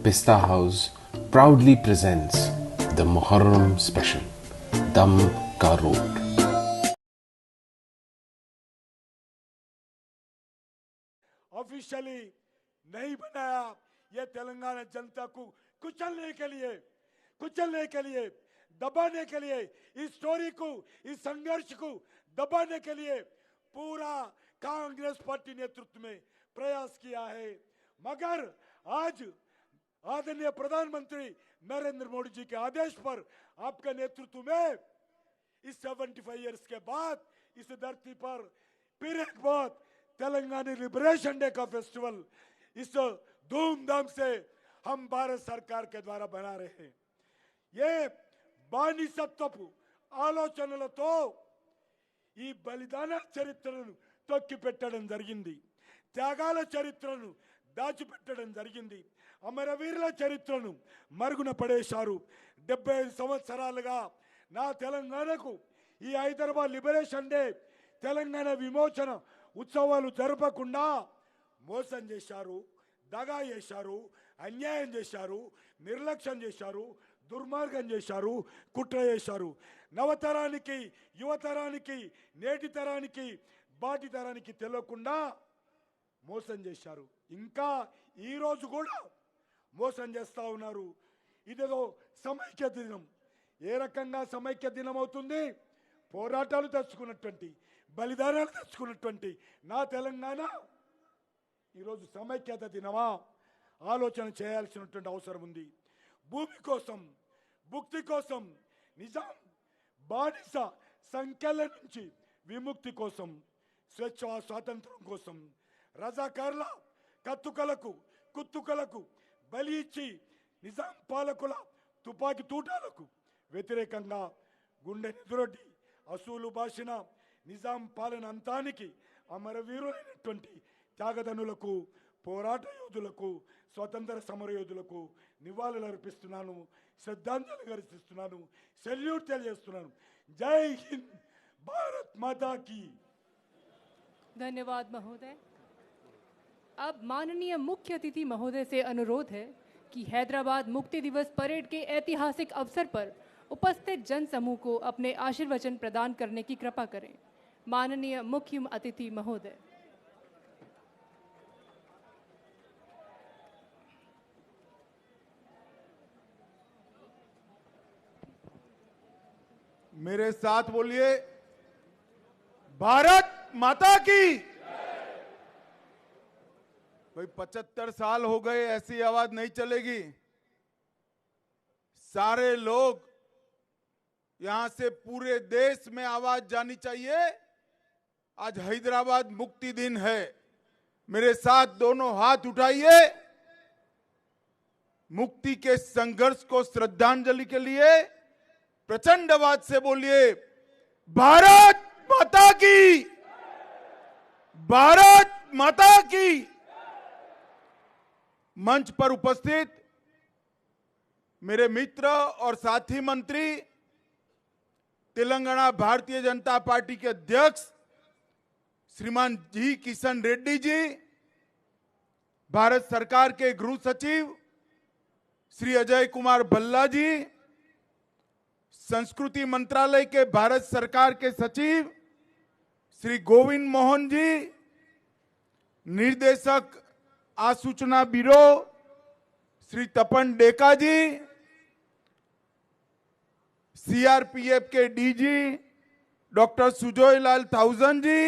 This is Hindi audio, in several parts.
Pista House proudly presents the Muharram Special, Dam Ka Road. Officially नहीं बनाया, ये तेलंगाना जनता को कुचलने के लिए, दबाने के लिए, इस स्टोरी को, इस संघर्ष को दबाने के लिए पूरा कांग्रेस पार्टी नेतृत्व में प्रयास किया है। मगर आज आदरणीय प्रधानमंत्री नरेंद्र मोदी जी के आदेश पर आपके नेतृत्व में इस 75 इयर्स के बाद इस धरती पर फिर एक बार तेलंगाना लिबरेशन डे का फेस्टिवल इस धूमधाम से हम भारत सरकार के द्वारा बना रहे हैं। ये బానిసత్వపు ఆలోచనలతో ఈ బలిదాన చరిత్రను తొక్కిపెట్టడం జరిగింది, త్యాగాల చరిత్రను దాచిపెట్టడం జరిగింది, అమరవీరుల చరిత్రను మరుగున పడేశారు। 75 సంవత్సరాలుగా నా తెలంగాణకు ఈ హైదరాబాద్ లిబరేషన్ డే, తెలంగాణ విమోచన ఉత్సవాలు జరపకుండా మోసం చేశారు, దగా చేశారు, అన్యాయం చేశారు, నిర్లక్ష్యం చేశారు, దుర్మార్గం చేశారు, కుట్ర చేశారు। నవతరానికి, యువతరానికి, నేటి తరానికి, బాటి తరానికి తెలియకుండా మోసం చేశారు। ఇంకా ఈ రోజు కూడా మోసం చేస్తా ఉన్నారు। ఇదేదో సమైక్య దినం, ఏ రకంగా సమైక్య దినం అవుతుంది? పోరాటాలు తెచ్చుకున్నటువంటి, బలిదానాలు తెచ్చుకున్నటువంటి నా తెలంగాణ ఈరోజు సమైక్యత దినమా? ఆలోచన చేయాల్సినటువంటి అవసరం ఉంది। భూమి కోసం, భుక్తి కోసం, నిజాం బానిస సంఖ్యల నుంచి విముక్తి కోసం, స్వేచ్ఛ స్వాతంత్రం కోసం, రజాకార్ల కత్తుకలకు, కుత్తుకలకు బలి ఇచ్చి నిజాం పాలకుల తుపాకీ తూటాలకు వ్యతిరేకంగా గుండె నిదురొడ్డి అసూలు భాషన నిజాం పాలన అంతానికి అమరవీరులైనటువంటి త్యాగదనులకు, పోరాట యోధులకు, స్వతంత్ర సమర యోధులకు నివాళులు అర్పిస్తున్నాను, శ్రద్ధాంజలి ఘటిస్తున్నాను, సెల్యూట్ తెలియజేస్తున్నాను। జై హింద్, భారత్ మాతా की। धन्यवाद महोदय। अब माननीय मुख्य अतिथि महोदय से अनुरोध है कि हैदराबाद मुक्ति दिवस परेड के ऐतिहासिक अवसर पर उपस्थित जन समूह को अपने आशीर्वचन प्रदान करने की कृपा करें। माननीय मुख्य अतिथि महोदय। मेरे साथ बोलिए, भारत माता की। भाई 75 साल हो गए, ऐसी आवाज नहीं चलेगी। सारे लोग यहां से पूरे देश में आवाज जानी चाहिए। आज हैदराबाद मुक्ति दिन है। मेरे साथ दोनों हाथ उठाइए, मुक्ति के संघर्ष को श्रद्धांजलि के लिए प्रचंड आवाज से बोलिए, भारत माता की, भारत माता की। मंच पर उपस्थित मेरे मित्र और साथी मंत्री, तेलंगाना भारतीय जनता पार्टी के अध्यक्ष श्रीमान जी किशन रेड्डी जी, भारत सरकार के गृह सचिव श्री अजय कुमार भल्ला जी, संस्कृति मंत्रालय के भारत सरकार के सचिव श्री गोविंद मोहन जी, निर्देशक आसूचना ब्यूरो श्री तपन डेका जी, सीआरपीएफ के डीजी डॉक्टर सुजोय लाल थाउजन जी,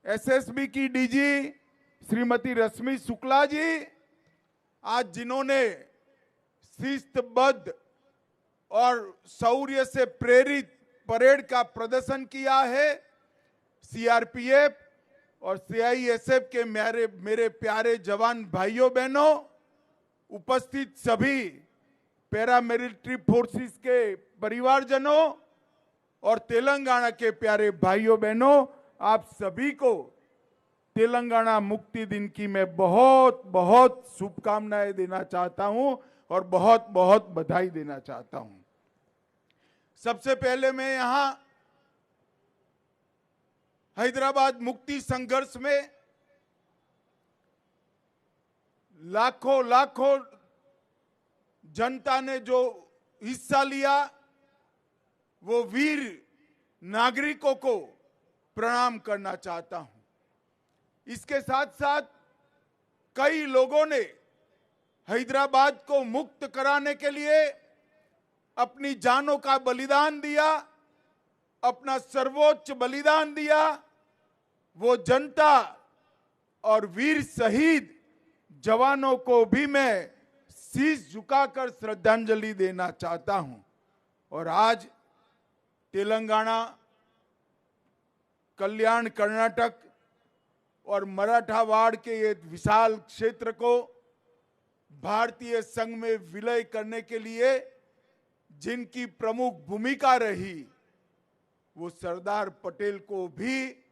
एसएसबी की डीजी श्रीमती रश्मि शुक्ला जी, आज जिन्होंने शिस्तबद्ध और शौर्य से प्रेरित परेड का प्रदर्शन किया है, सीआरपीएफ और सीआईएसएफ के मेरे प्यारे जवान भाइयों बहनों, उपस्थित सभी पैरामिलिट्री फोर्सेस के परिवारजनों और तेलंगाना के प्यारे भाइयों बहनों, आप सभी को तेलंगाना मुक्ति दिन की मैं बहुत बहुत शुभकामनाएं देना चाहता हूं और बहुत बहुत बधाई देना चाहता हूं। सबसे पहले मैं यहां हैदराबाद मुक्ति संघर्ष में लाखों लाखों जनता ने जो हिस्सा लिया, वो वीर नागरिकों को प्रणाम करना चाहता हूं। इसके साथ साथ कई लोगों ने हैदराबाद को मुक्त कराने के लिए अपनी जानों का बलिदान दिया, अपना सर्वोच्च बलिदान दिया। वो जनता और वीर शहीद जवानों को भी मैं शीश झुकाकर श्रद्धांजलि देना चाहता हूं। और आज तेलंगाना, कल्याण कर्नाटक और मराठावाड़ के ये विशाल क्षेत्र को भारतीय संघ में विलय करने के लिए जिनकी प्रमुख भूमिका रही, वो सरदार पटेल को भी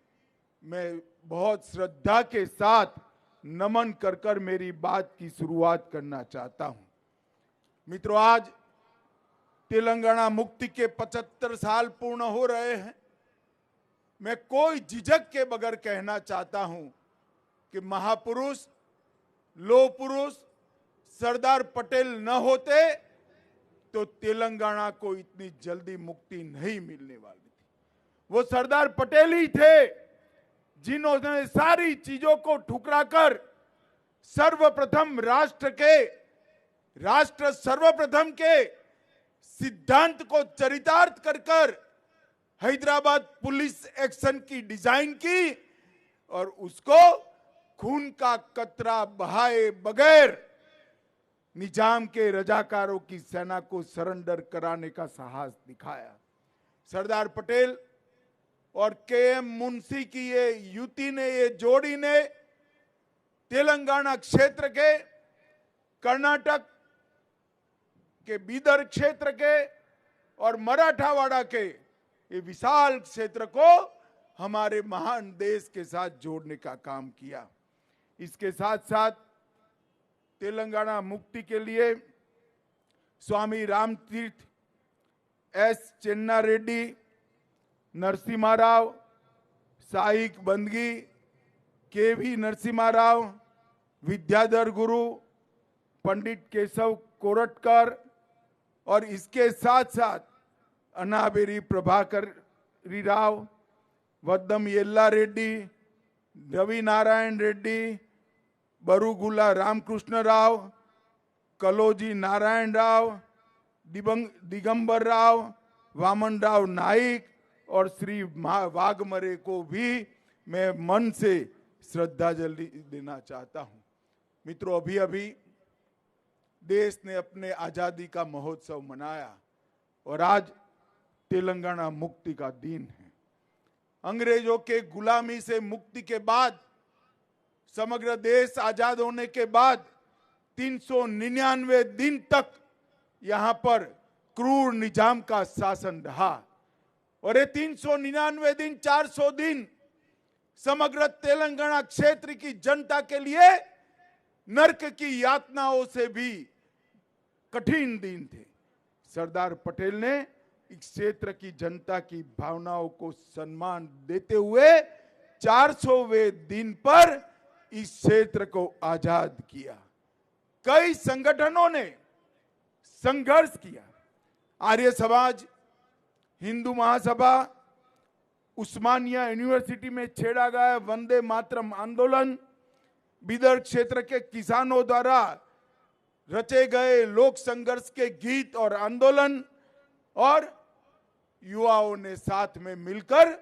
मैं बहुत श्रद्धा के साथ नमन कर कर मेरी बात की शुरुआत करना चाहता हूं। मित्रों, आज तेलंगाना मुक्ति के 75 साल पूर्ण हो रहे हैं। मैं कोई झिझक के बगैर कहना चाहता हूं कि महापुरुष, लोह पुरुष सरदार पटेल न होते तो तेलंगाना को इतनी जल्दी मुक्ति नहीं मिलने वाली थी। वो सरदार पटेल ही थे जिन्होंने सारी चीजों को ठुकराकर सर्वप्रथम राष्ट्र सर्वप्रथम के सिद्धांत को चरितार्थ कर कर हैदराबाद पुलिस एक्शन की डिजाइन की और उसको खून का कतरा बहाए बगैर निजाम के रजाकारों की सेना को सरेंडर कराने का साहस दिखाया। सरदार पटेल और के.एम. मुंशी की ये युति ने, ये जोड़ी ने तेलंगाना क्षेत्र के, कर्नाटक के बीदर क्षेत्र के और मराठावाड़ा के ये विशाल क्षेत्र को हमारे महान देश के साथ जोड़ने का काम किया। इसके साथ साथ तेलंगाना मुक्ति के लिए स्वामी रामतीर्थ, एस चेन्ना रेड्डी, नरसिम्हा राव, साईक बंदगी, के.वी. नरसिम्हा राव, विद्याधर गुरु, पंडित केशव कोरटकर और इसके साथ साथ अनाबेरी प्रभाकर राव, वद्दम येल्ला रेड्डी, रवि नारायण रेड्डी, बरुगुला रामकृष्ण राव, कलोजी नारायण राव, दिगंबर राव, वामन राव नाइक और श्री वाघमरे को भी मैं मन से श्रद्धांजलि देना चाहता हूं। मित्रों, अभी अभी देश ने अपने आजादी का महोत्सव मनाया और आज तेलंगाना मुक्ति का दिन है। अंग्रेजों के गुलामी से मुक्ति के बाद, समग्र देश आजाद होने के बाद 399 दिन तक यहां पर क्रूर निजाम का शासन रहा और ये 399 दिन, 400 दिन समग्र तेलंगाना क्षेत्र की जनता के लिए नरक की यातनाओं से भी कठिन दिन थे। सरदार पटेल ने इस क्षेत्र की जनता की भावनाओं को सम्मान देते हुए 400वें दिन पर इस क्षेत्र को आजाद किया। कई संगठनों ने संघर्ष किया। आर्य समाज, हिंदू महासभा, उस्मानिया यूनिवर्सिटी में छेड़ा गया वंदे मातरम आंदोलन, बीदर क्षेत्र के किसानों द्वारा रचे गए लोक संघर्ष के गीत और आंदोलन और युवाओं ने साथ में मिलकर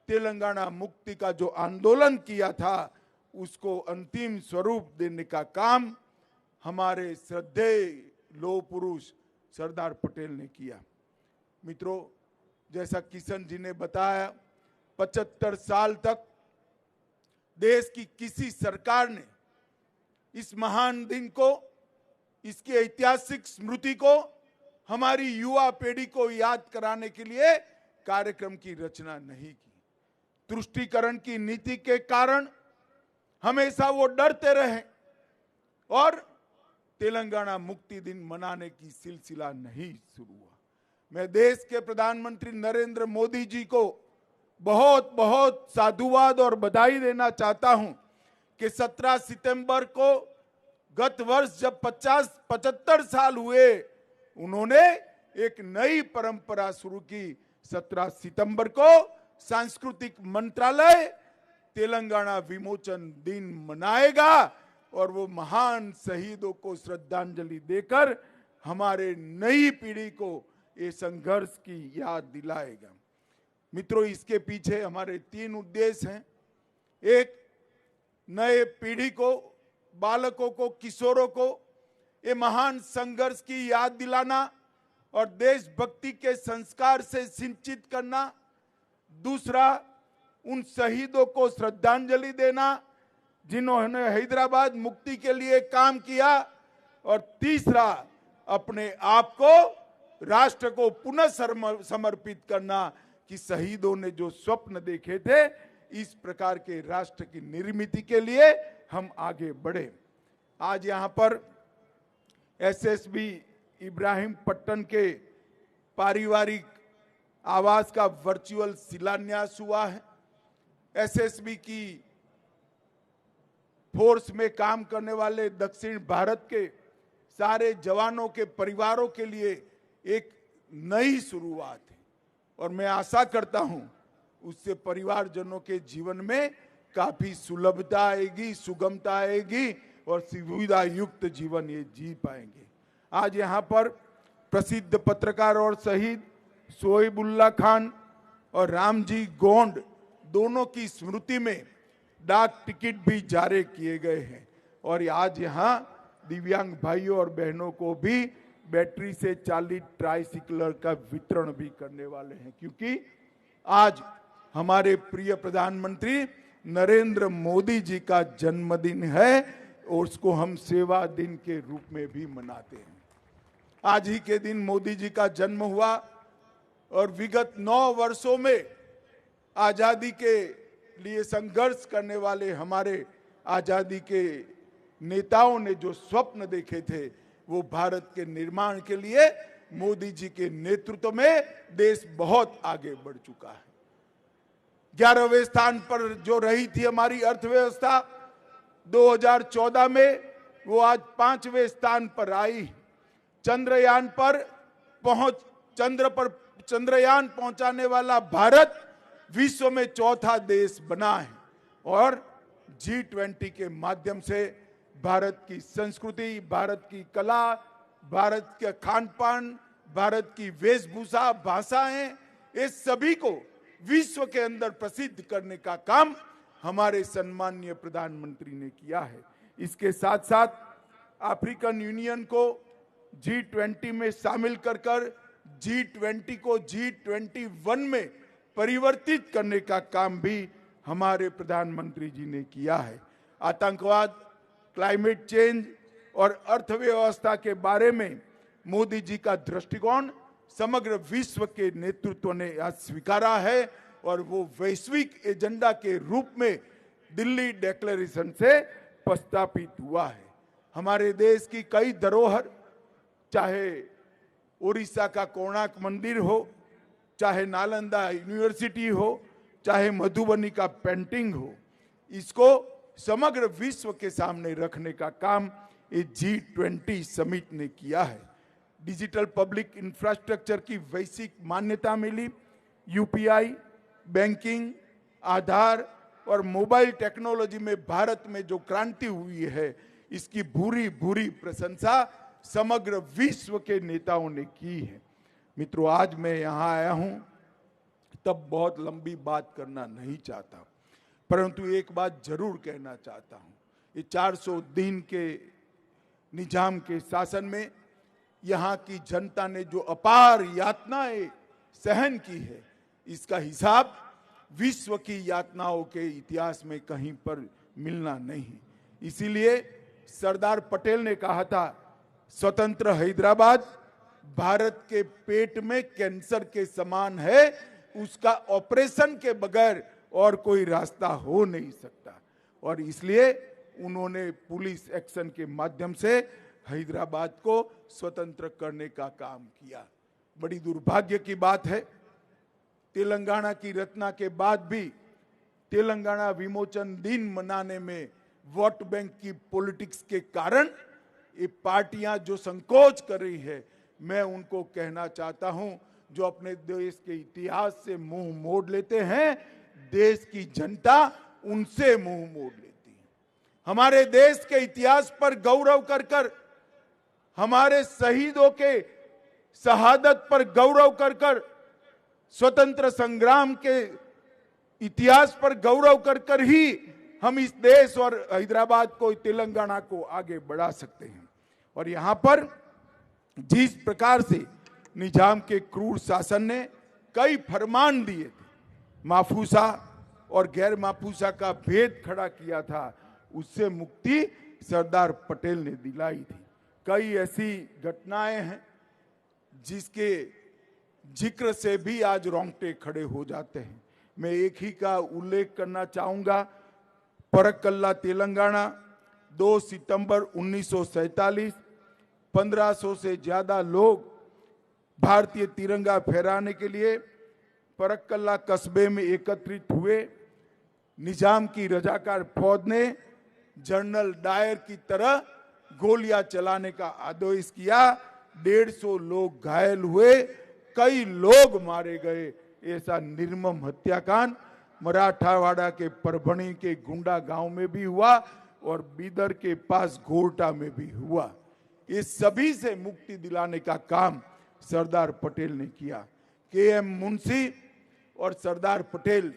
तेलंगाना मुक्ति का जो आंदोलन किया था उसको अंतिम स्वरूप देने का काम हमारे श्रद्धेय लोह पुरुष सरदार पटेल ने किया। मित्रों, जैसा किशन जी ने बताया, 75 साल तक देश की किसी सरकार ने इस महान दिन को, इसकी ऐतिहासिक स्मृति को हमारी युवा पीढ़ी को याद कराने के लिए कार्यक्रम की रचना नहीं की। तुष्टीकरण की नीति के कारण हमेशा वो डरते रहे और तेलंगाना मुक्ति दिन मनाने की सिलसिला नहीं शुरू हुआ। मैं देश के प्रधानमंत्री नरेंद्र मोदी जी को बहुत बहुत साधुवाद और बधाई देना चाहता हूं कि 17 सितंबर को गत वर्ष जब 75 साल हुए, उन्होंने एक नई परंपरा शुरू की। 17 सितंबर को सांस्कृतिक मंत्रालय तेलंगाना विमोचन दिन मनाएगा और वो महान शहीदों को श्रद्धांजलि देकर हमारे नई पीढ़ी को ये संघर्ष की याद दिलाएगा। मित्रों, इसके पीछे हमारे 3 उद्देश्य हैं। एक, नए पीढ़ी को, बालकों को, किशोरों को ये महान संघर्ष की याद दिलाना और देशभक्ति के संस्कार से सिंचित करना। दूसरा, उन शहीदों को श्रद्धांजलि देना जिन्होंने हैदराबाद मुक्ति के लिए काम किया। और तीसरा, अपने आप को राष्ट्र को पुनः समर्पित करना कि शहीदों ने जो स्वप्न देखे थे, इस प्रकार के राष्ट्र की निर्मित के लिए हम आगे बढ़े। आज यहां पर एसएसबी इब्राहिमपट्टनम के पारिवारिक आवास का वर्चुअल शिलान्यास हुआ है। एसएसबी की फोर्स में काम करने वाले दक्षिण भारत के सारे जवानों के परिवारों के लिए एक नई शुरुआत है और मैं आशा करता हूं उससे परिवारजनों के जीवन में काफी सुलभता आएगी, सुगमता आएगी और सुविधा युक्त जीवन ये जी पाएंगे। आज यहाँ पर प्रसिद्ध पत्रकार और शहीद शोएबुल्ला खान और रामजी गोंड दोनों की स्मृति में डाक टिकट भी जारी किए गए हैं और आज यहाँ दिव्यांग भाइयों और बहनों को भी बैटरी से चालित ट्राइसिकलर का वितरण भी करने वाले हैं, क्योंकि आज हमारे प्रिय प्रधानमंत्री नरेंद्र मोदी जी का जन्मदिन है और उसको हम सेवा दिन के रूप में भी मनाते हैं। आज ही के दिन मोदी जी का जन्म हुआ और विगत 9 वर्षों में आजादी के लिए संघर्ष करने वाले हमारे आजादी के नेताओं ने जो स्वप्न देखे थे, वो भारत के निर्माण के लिए मोदी जी के नेतृत्व में देश बहुत आगे बढ़ चुका है। 11वें स्थान पर जो रही थी हमारी अर्थव्यवस्था 2014 में, वो आज 5वें स्थान पर आई। चंद्रयान पहुंचाने वाला भारत विश्व में 4था देश बना है और G20 के माध्यम से भारत की संस्कृति, भारत की कला, भारत के खान-पान, भारत की वेशभूषा, भाषाएं, ये सभी को विश्व के अंदर प्रसिद्ध करने का काम हमारे सम्माननीय प्रधानमंत्री ने किया है। इसके साथ साथ अफ्रीकन यूनियन को G20 में शामिल कर G20 को G21 में परिवर्तित करने का काम भी हमारे प्रधानमंत्री जी ने किया है। आतंकवाद, क्लाइमेट चेंज और अर्थव्यवस्था के बारे में मोदी जी का दृष्टिकोण समग्र विश्व के नेतृत्व ने आज स्वीकारा है और वो वैश्विक एजेंडा के रूप में दिल्ली डिक्लेरेशन से प्रस्तापित हुआ है। हमारे देश की कई धरोहर, चाहे उड़ीसा का कोणार्क मंदिर हो, चाहे नालंदा यूनिवर्सिटी हो, चाहे मधुबनी का पेंटिंग हो, इसको समग्र विश्व के सामने रखने का काम ये G20 समिट ने किया है। डिजिटल पब्लिक इंफ्रास्ट्रक्चर की वैश्विक मान्यता मिली। यूपीआई, बैंकिंग, आधार और मोबाइल टेक्नोलॉजी में भारत में जो क्रांति हुई है, इसकी भूरी भूरी प्रशंसा समग्र विश्व के नेताओं ने की है। मित्रों, आज मैं यहाँ आया हूँ तब बहुत लंबी बात करना नहीं चाहता, परंतु एक बात जरूर कहना चाहता हूँ। ये 400 दिन के निजाम के शासन में यहाँ की जनता ने जो अपार यातनाएं सहन की है, इसका हिसाब विश्व की यातनाओं के इतिहास में कहीं पर मिलना नहीं। इसीलिए सरदार पटेल ने कहा था, स्वतंत्र हैदराबाद भारत के पेट में कैंसर के समान है, उसका ऑपरेशन के बगैर और कोई रास्ता हो नहीं सकता। और इसलिए उन्होंने पुलिस एक्शन के माध्यम से हैदराबाद को स्वतंत्र करने का काम किया। बड़ी दुर्भाग्य की बात है, तेलंगाना की रचना के बाद भी तेलंगाना विमोचन दिन मनाने में वोट बैंक की पॉलिटिक्स के कारण ये पार्टियां जो संकोच कर रही है, मैं उनको कहना चाहता हूं, जो अपने देश के इतिहास से मुंह मोड़ लेते हैं, देश की जनता उनसे मुंह मोड़ लेती है। हमारे देश के इतिहास पर गौरव कर कर, हमारे शहीदों के शहादत पर गौरव कर कर, स्वतंत्र संग्राम के इतिहास पर गौरव कर कर ही हम इस देश और हैदराबाद को, तेलंगाना को आगे बढ़ा सकते हैं। और यहां पर जिस प्रकार से निजाम के क्रूर शासन ने कई फरमान दिए थे, माफूसा और गैर माफूसा का भेद खड़ा किया था, उससे मुक्ति सरदार पटेल ने दिलाई थी। कई ऐसी घटनाएं हैं जिसके जिक्र से भी आज रोंगटे खड़े हो जाते हैं। मैं एक ही का उल्लेख करना चाहूंगा। परक्कल्ला तेलंगाना 2 सितंबर 1947, 1500 से ज्यादा लोग भारतीय तिरंगा फहराने के लिए परक्कल्ला कस्बे में एकत्रित हुए। निजाम की रजाकार फौज ने जनरल डायर की तरह गोलियां चलाने का आदेश किया। 150 लोग घायल हुए, कई लोग मारे गए। ऐसा निर्मम हत्याकांड मराठावाड़ा के परभणी के गुंडा गांव में भी हुआ और बीदर के पास घोरटा में भी हुआ। इस सभी से मुक्ति दिलाने का काम सरदार पटेल ने किया। के.एम. मुंशी और सरदार पटेल,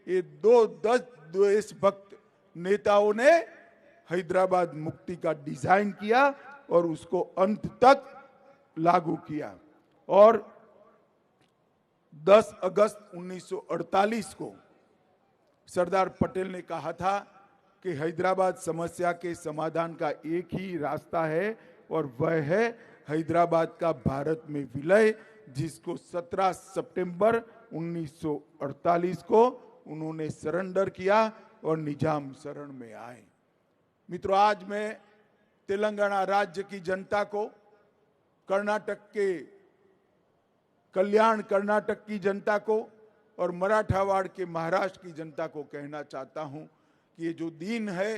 ये दो देशभक्त नेताओं ने हैदराबाद मुक्ति का डिजाइन किया और उसको अंत तक लागू किया। और 10 अगस्त 1948 को सरदार पटेल ने कहा था कि हैदराबाद समस्या के समाधान का एक ही रास्ता है और वह है हैदराबाद का भारत में विलय, जिसको 17 सितंबर 1948 को उन्होंने सरेंडर किया और निजाम शरण में आए। मित्रों, आज मैं तेलंगाना राज्य की जनता को, कर्नाटक के कल्याण कर्नाटक की जनता को और मराठावाड़ के महाराष्ट्र की जनता को कहना चाहता हूं कि ये जो दिन है,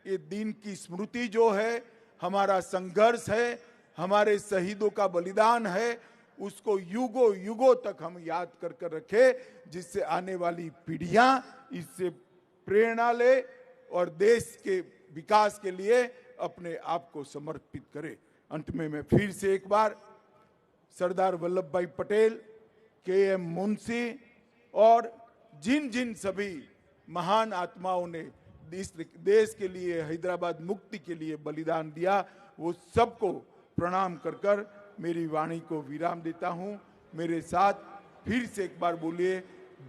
ये दिन की स्मृति जो है, हमारा संघर्ष है, हमारे शहीदों का बलिदान है, उसको युगों युगों तक हम याद कर कर रखें, जिससे आने वाली पीढ़ियां इससे प्रेरणा ले और देश के विकास के लिए अपने आप को समर्पित करें। अंत में मैं फिर से एक बार सरदार वल्लभ भाई पटेल, के.एम. मुंशी और जिन जिन सभी महान आत्माओं ने इस देश के लिए, हैदराबाद मुक्ति के लिए बलिदान दिया, वो सबको प्रणाम कर कर मेरी वाणी को विराम देता हूं। मेरे साथ फिर से एक बार बोलिए,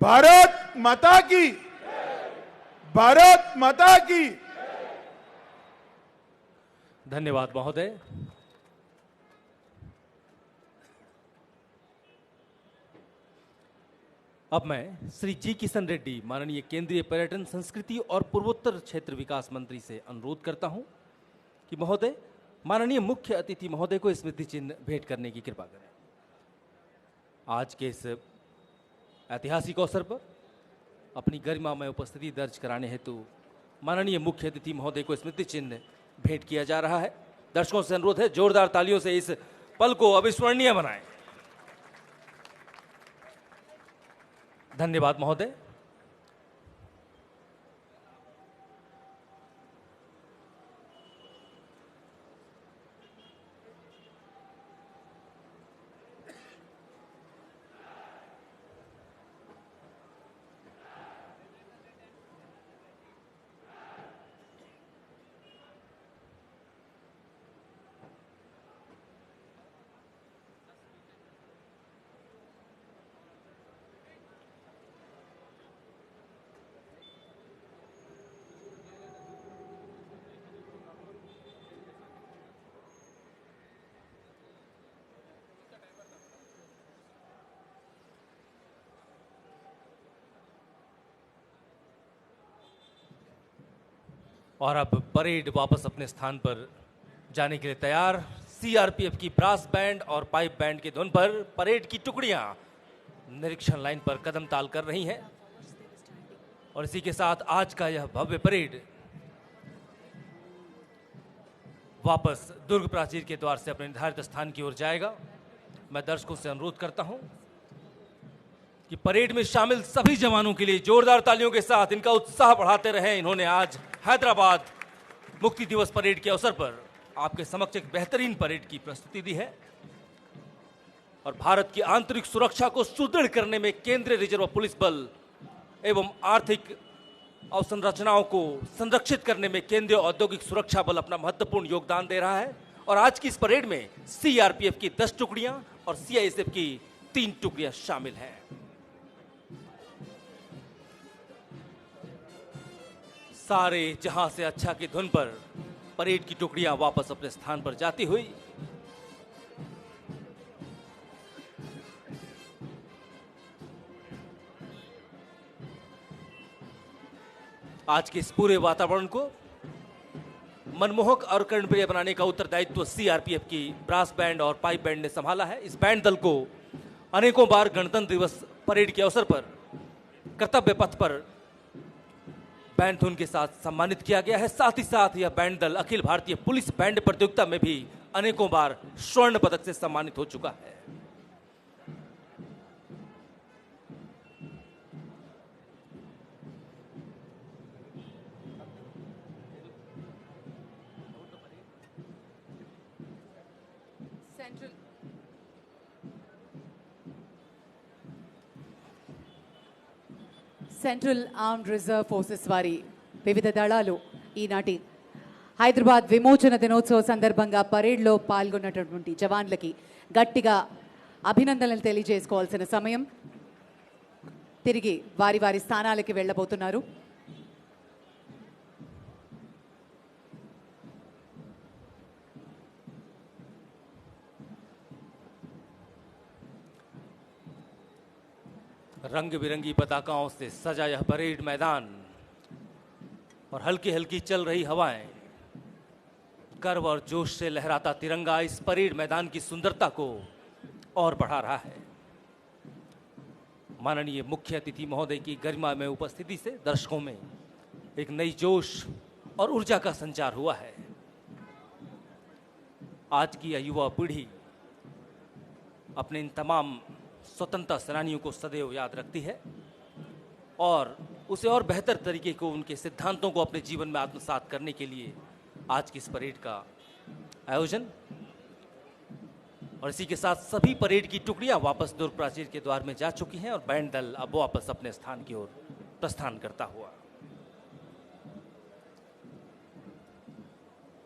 भारत माता की, भारत माता की। धन्यवाद महोदय। अब मैं श्री जी किशन रेड्डी, माननीय केंद्रीय पर्यटन, संस्कृति और पूर्वोत्तर क्षेत्र विकास मंत्री से अनुरोध करता हूं कि महोदय माननीय मुख्य अतिथि महोदय को स्मृति चिन्ह भेंट करने की कृपा करें। आज के इस ऐतिहासिक अवसर पर अपनी गरिमा में उपस्थिति दर्ज कराने हेतु माननीय मुख्य अतिथि महोदय को स्मृति चिन्ह भेंट किया जा रहा है। दर्शकों से अनुरोध है, जोरदार तालियों से इस पल को अविस्मरणीय बनाएं। धन्यवाद महोदय। और अब परेड वापस अपने स्थान पर जाने के लिए तैयार। सीआरपीएफ की ब्रास बैंड और पाइप बैंड की धुन पर परेड की टुकड़ियां निरीक्षण लाइन पर कदम ताल कर रही हैं और इसी के साथ आज का यह भव्य परेड वापस दुर्ग प्राचीर के द्वार से अपने निर्धारित स्थान की ओर जाएगा। मैं दर्शकों से अनुरोध करता हूं कि परेड में शामिल सभी जवानों के लिए जोरदार तालियों के साथ इनका उत्साह बढ़ाते रहें। इन्होंने आज हैदराबाद मुक्ति दिवस परेड के अवसर पर आपके समक्ष एक बेहतरीन परेड की प्रस्तुति दी है और भारत की आंतरिक सुरक्षा को सुदृढ़ करने में केंद्रीय रिजर्व पुलिस बल एवं आर्थिक अवसंरचनाओं को संरक्षित करने में केंद्रीय औद्योगिक सुरक्षा बल अपना महत्वपूर्ण योगदान दे रहा है। और आज की इस परेड में सीआरपीएफ की 10 टुकड़ियां और सीआईएसएफ की 3 टुकड़ियां शामिल हैं। सारे जहां से अच्छा की धुन पर परेड की टुकड़ियां वापस अपने स्थान पर जाती हुई आज के इस पूरे वातावरण को मनमोहक और कर्णप्रिय बनाने का उत्तरदायित्व सीआरपीएफ की ब्रास बैंड और पाइप बैंड ने संभाला है। इस बैंड दल को अनेकों बार गणतंत्र दिवस परेड के अवसर पर कर्तव्य पथ पर बैंड धुन के साथ सम्मानित किया गया है। साथ ही साथ यह बैंड दल अखिल भारतीय पुलिस बैंड प्रतियोगिता में भी अनेकों बार स्वर्ण पदक से सम्मानित हो चुका है। సెంట్రల్ ఆర్మ్డ్ రిజర్వ్ ఫోర్సెస్ వారి వివిధ దళాలు ఈనాటి హైదరాబాద్ విమోచన దినోత్సవ సందర్భంగా పరేడ్లో పాల్గొన్నటువంటి జవాన్లకి గట్టిగా అభినందనలు తెలియజేసుకోవాల్సిన సమయం. తిరిగి వారి వారి స్థానాలకి వెళ్ళబోతున్నారు. रंग बिरंगी पताकाओं से सजा यह परेड मैदान और हल्की हल्की चल रही हवाएं, गर्व और जोश से लहराता तिरंगा इस परेड मैदान की सुंदरता को और बढ़ा रहा है। माननीय मुख्य अतिथि महोदय की गरिमा में उपस्थिति से दर्शकों में एक नई जोश और ऊर्जा का संचार हुआ है। आज की यह युवा पीढ़ी अपने इन तमाम स्वतंत्रता सेनानियों को सदैव याद रखती है और उसे और बेहतर तरीके को उनके सिद्धांतों को अपने जीवन में आत्मसात करने के लिए आज की इस परेड का आयोजन। और इसी के साथ सभी परेड की टुकड़ियां वापस दुर्ग प्राचीर के द्वार में जा चुकी हैं और बैंड दल अब वापस अपने स्थान की ओर प्रस्थान करता हुआ।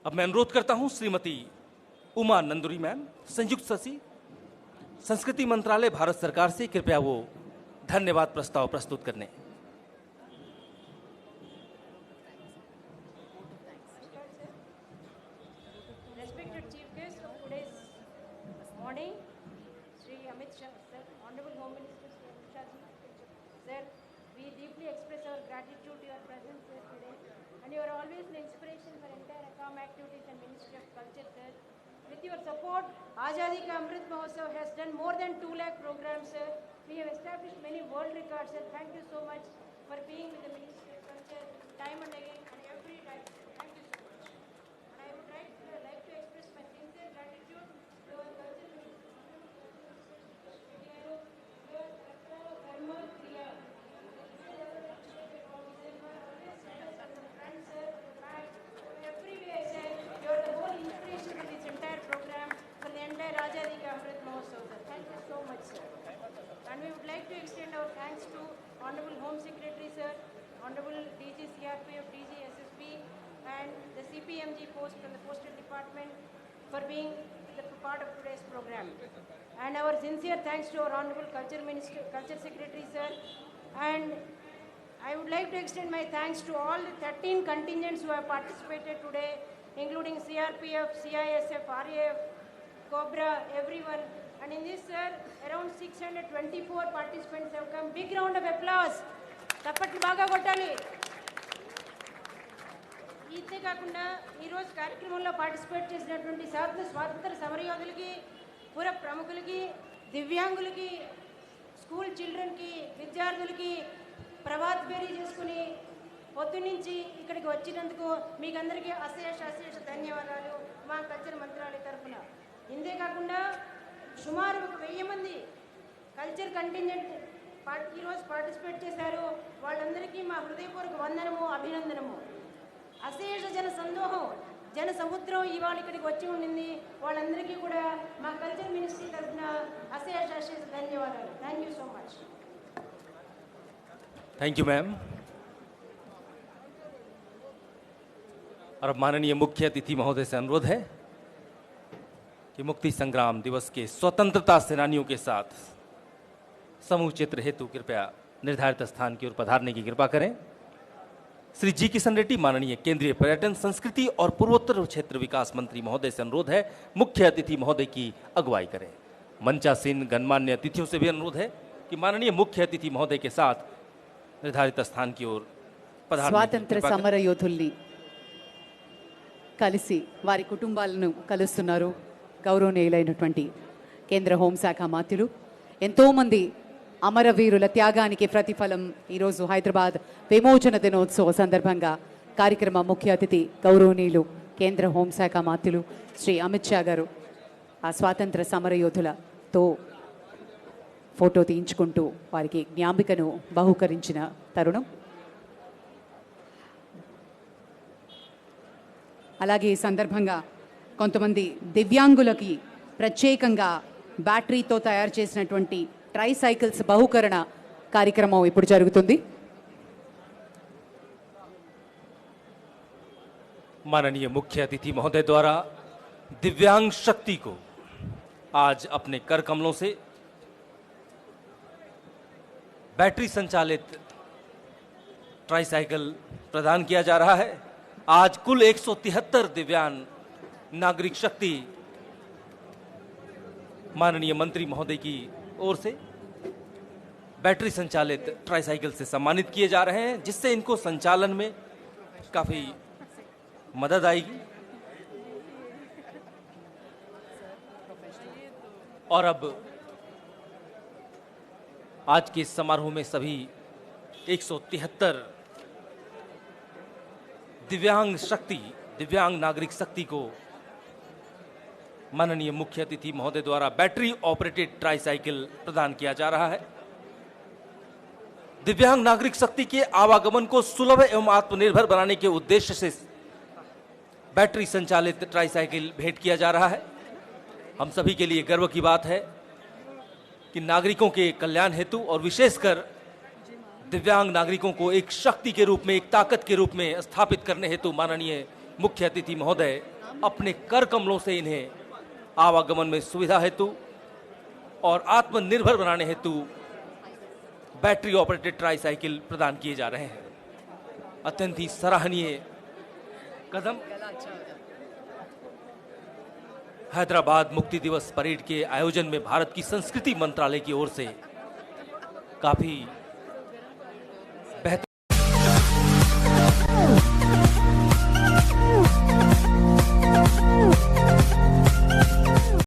अब मैं अनुरोध करता हूं श्रीमती उमा नंदुरी मैम, संयुक्त सचिव संस्कृति मंत्रालय भारत सरकार से, कृपया वो धन्यवाद प्रस्ताव प्रस्तुत करने। Respected Chief Guest of today's morning, Sri Amit Shah, Sir, Honorable Home Minister Sri Amit Shah Ji, Sir, we deeply express our gratitude to your presence here today, and you are always an inspiration for entire ACOM activities and Ministry of Culture, Sir. With your support, Azadi Ka Amrit Mahotsav has done more than 2 lakh programs, sir. We have established many world records, sir. Thank you so much for being with the Ministry of Culture time and again and every time. Thank you so much. And I would like to express my sincere gratitude to our Culture Minister. Everywhere, sir. You are the whole inspiration to this entire program for the entire Azadi Ka Amrit Mahotsav, sir. Thank you so much, sir. And we would like to extend our thanks to Honorable Home Secretary, sir, Honorable DG CRPF, DG SSB, and the CPMG post from the Postal Department for being the part of today's program. And our sincere thanks to our Honorable Culture Minister, Culture Secretary, sir. And I would like to extend my thanks to all the 13 contingents who have participated today, including CRPF, CISF, RAF, Cobra, everyone. And in this, sir, around 624 participants have come. Big round of applause. Tappatlu baga kottali. ఇంతే కాకుండా ఈరోజు కార్యక్రమంలో పార్టిసిపేట్ చేసినటువంటి స్వాతంత్ర సమరయోధులకి, పుర ప్రముఖులకి, దివ్యాంగులకి, స్కూల్ చిల్డ్రన్కి, విద్యార్థులకి ప్రభాత్ ఫేరీ చేసుకుని పొద్దు నుంచి ఇక్కడికి వచ్చినందుకు మీకు అందరికీ అశేష ధన్యవాదాలు మా కల్చర్ మంత్రాలయ తరఫున. ఇంతే కాకుండా సుమారు 1000 మంది కల్చర్ కంటింజెంట్ ఈరోజు పార్టిసిపేట్ చేశారు. వాళ్ళందరికీ మా హృదయపూర్వక వందనము, అభినందనము. అశేష జన సందోహం, జన సముద్రం ఇవాళ ఇక్కడికి వచ్చి ఉండింది. వాళ్ళందరికీ కూడా మా కల్చర్ మినిస్ట్రీ తరఫున అశేష ధన్యవాదాలు. Thank you so much. Thank you ma'am. और अब माननीय मुख्य अतिथि महोदय से अनुरोध है कि मुक्ति संग्राम दिवस के स्वतंत्रता सेनानियों के साथ समूह चित्र हेतु कृपया निर्धारित स्थान की ओर पधारने की कृपा करें. श्री जी किशन रेड्डी माननीय केंद्रीय पर्यटन संस्कृति और पूर्वोत्तर क्षेत्र विकास मंत्री महोदय से अनुरोध है मुख्य अतिथि महोदय की अगुवाई करें. मंचासीन गणमान्य अतिथियों से भी अनुरोध है कि माननीय मुख्य अतिथि महोदय के साथ निर्धारित स्थान की ओर पधारने की స్వాతంత్ర कृपा करें. సమర యోధుల్ని కలిసి వారి కుటుంబాలను కలుస్తున్నారు గౌరవనీయులైనటువంటి కేంద్ర హోంశాఖ మంత్రులు. ఎంతోమంది అమరవీరుల త్యాగానికి ప్రతిఫలం ఈరోజు హైదరాబాద్ విమోచన దినోత్సవ సందర్భంగా కార్యక్రమ ముఖ్య అతిథి గౌరవనీయులు కేంద్ర హోంశాఖ మంత్రులు శ్రీ అమిత్ షా గారు ఆ స్వాతంత్ర సమరయోధులతో ఫోటో తీయించుకుంటూ వారికి జ్ఞాపికను బహూకరించిన తరుణం. అలాగే ఈ సందర్భంగా కొంతమంది దివ్యాంగులకి ప్రత్యేకంగా బ్యాటరీతో తయారు చేసినటువంటి ట్రైసైకిల్స్ బహుకరణ కార్యక్రమం ఇప్పుడు జరుగుతుంది. माननीय मुख्य अतिथि महोदय द्वारा दिव्यांग शक्ति को आज अपने कर कमलों से बैटरी संचालित ट्राईसाइकिल प्रदान किया जा रहा है. आज कुल 173 दिव्यांग नागरिक शक्ति माननीय मंत्री महोदय की ओर से बैटरी संचालित ट्राईसाइकिल से सम्मानित किए जा रहे हैं, जिससे इनको संचालन में काफी मदद आएगी. और अब आज के इस समारोह में सभी 173 दिव्यांग नागरिक शक्ति को माननीय मुख्य अतिथि महोदय द्वारा बैटरी ऑपरेटेड ट्राईसाइकिल प्रदान किया जा रहा है. दिव्यांग नागरिक शक्ति के आवागमन को सुलभ एवं आत्मनिर्भर बनाने के उद्देश्य से बैटरी संचालित ट्राईसाइकिल भेंट किया जा रहा है. हम सभी के लिए गर्व की बात है कि नागरिकों के कल्याण हेतु और विशेषकर दिव्यांग नागरिकों को एक शक्ति के रूप में, एक ताकत के रूप में स्थापित करने हेतु माननीय मुख्य अतिथि महोदय अपने कर कमलों से इन्हें आवागमन में सुविधा हेतु और आत्मनिर्भर बनाने हेतु बैटरी ऑपरेटेड ट्राईसाइकिल प्रदान किए जा रहे हैं. अत्यंत ही सराहनीय कदम. हैदराबाद मुक्ति दिवस परेड के आयोजन में भारत की संस्कृति मंत्रालय की ओर से काफी